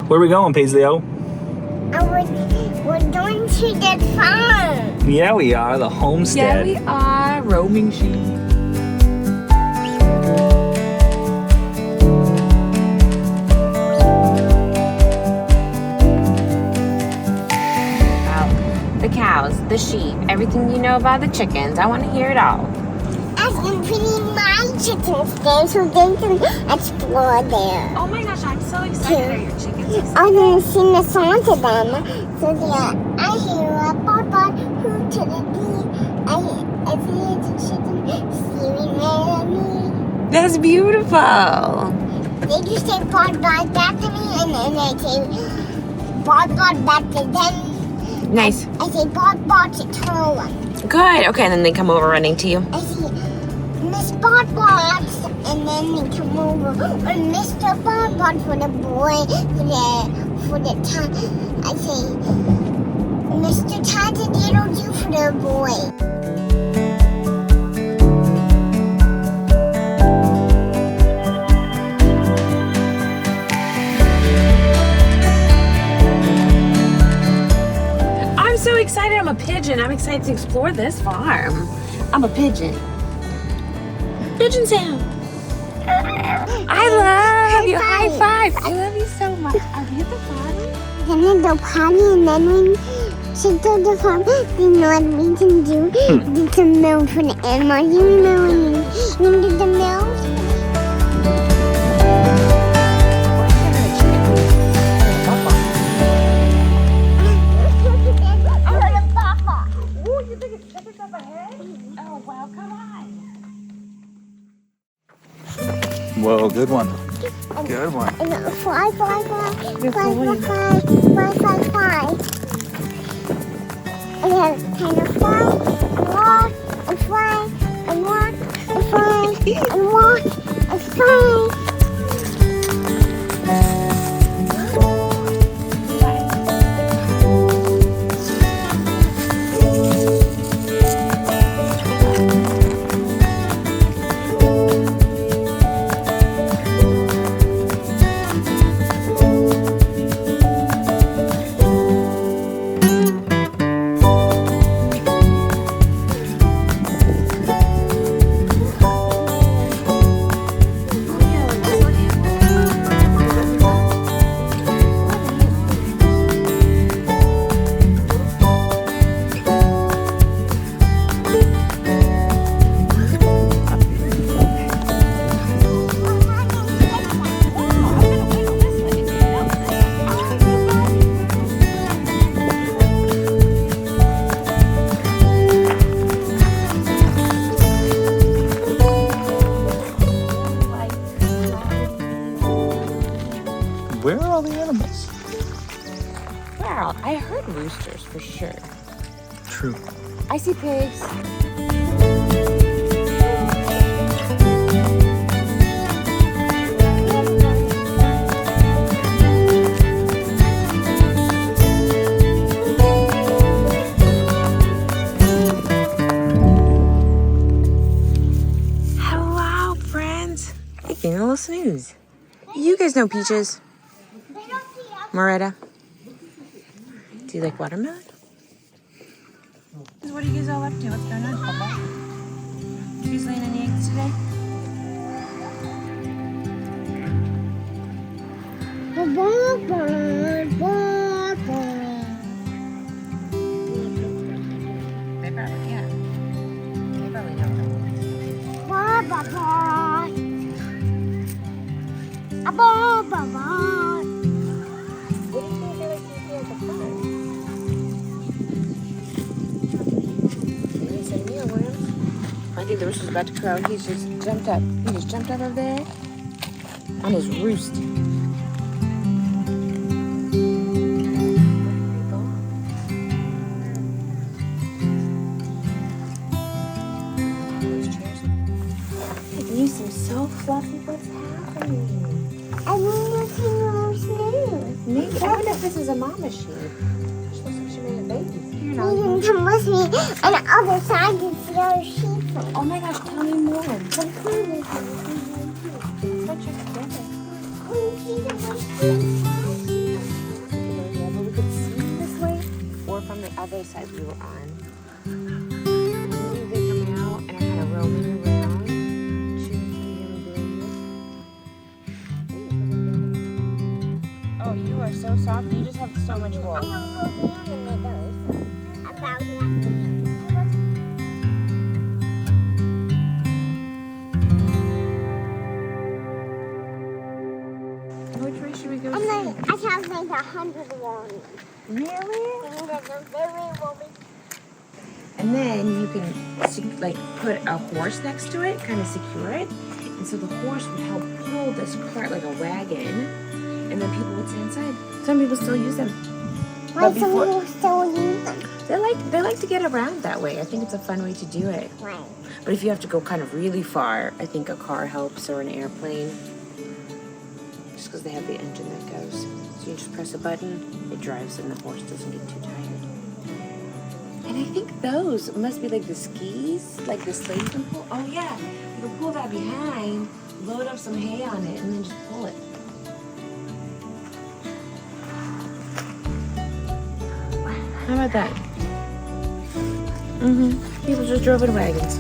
Where are we going, Paisley-O? We're going to the farm. Yeah, we are. The homestead. Yeah, we are. Roaming sheep. The cows, the sheep, everything you know about the chickens. I want to hear it all. I'm putting my chickens there so they can explore there. Oh my gosh, I'm so excited. Are your chickens excited? I'm going to sing a song to them. So I hear a bark, who to the bee. I see the chicken steering at me. That's beautiful. They just say bark back to me, and then I say bark back to them. Nice. I say bark to turtle them. Good. Okay, and then they come over running to you. I see Miss Bark, and then they come over. Or Mr. Bark for the boy, for the time. I say Mr. Tata-Diddle-Doo for the boy. So excited. I'm a pigeon. I'm excited to explore this farm. I'm a pigeon. Pigeon sound. I love you. High five. I love you so much. Are we at the party? Then we go party, and then when she goes to the farm, you know what we can do? Get some milk for the animal. You know when you get the milk? Whoa, good one. Good one. And fly. And then kind of fly, walk, and fly, and walk, and fly, and walk, and fly. Where are all the animals? Wow, I heard roosters for sure. True. I see pigs. Hello, friends. Taking a little snooze. You guys know Peaches? Moretta? Do you like watermelon? What are you guys all up to? What's going on, Papa? Who's laying any eggs today? They probably, yeah. They probably know them. I think the rooster's about to crow. He's just jumped up. He just jumped up over there on his roost. You seem so fluffy. What's happening? I'm looking more smooth. Maybe. I wonder if this is a mama sheep. She looks like she made a baby. Here, You now. can come with me on the other side to see our sheep. Oh my gosh, tell me more. Come with me. What's your together? Can you see the bush? were on. And they come out and are kind of roaming around, chewing and doing this. Oh, you are so soft. You just have so much wool. Which way should we go? I have like 100 ones. Really? And then you can like put a horse next to it, kind of secure it. And so the horse would help pull this cart like a wagon. And then people would sit inside. Some people still use them. Why some people still use them? They like to get around that way. I think it's a fun way to do it. Right. But if you have to go kind of really far, I think a car helps or an airplane. Just because they have the engine that goes. So you just press a button, it drives and the horse doesn't get too tired. And I think those must be like the skis, like the sleigh can pull. Oh yeah, you can pull that behind, load up some hay on it, and then just pull it. How about that? Mm-hmm. People just drove in wagons.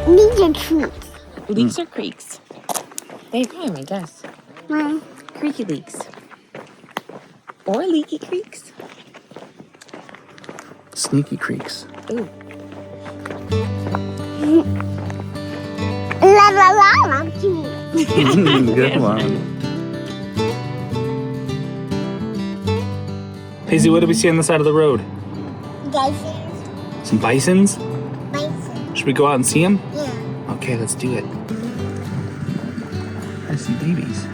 These are treats. Leaks or creeks? They rhyme, I guess. Why? Creaky leaks. Or leaky creeks. Sneaky creeks. Ooh. La la la la. Good one. Paisley, what do we see on the side of the road? Bison. Some bisons? Bison. Should we go out and see them? Yeah. Okay, let's do it. I see babies.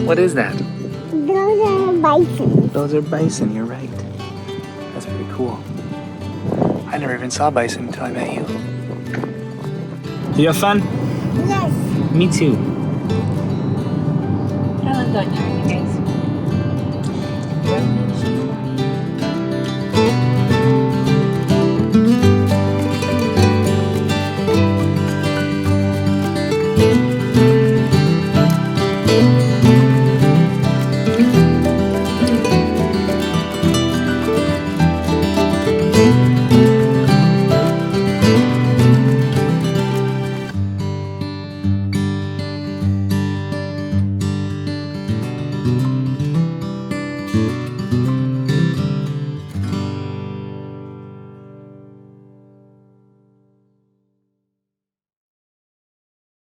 What is that? Those are bison. Those are bison, you're right. That's pretty cool. I never even saw bison until I met you. You have fun? Yes. Me too. I love going there, you guys.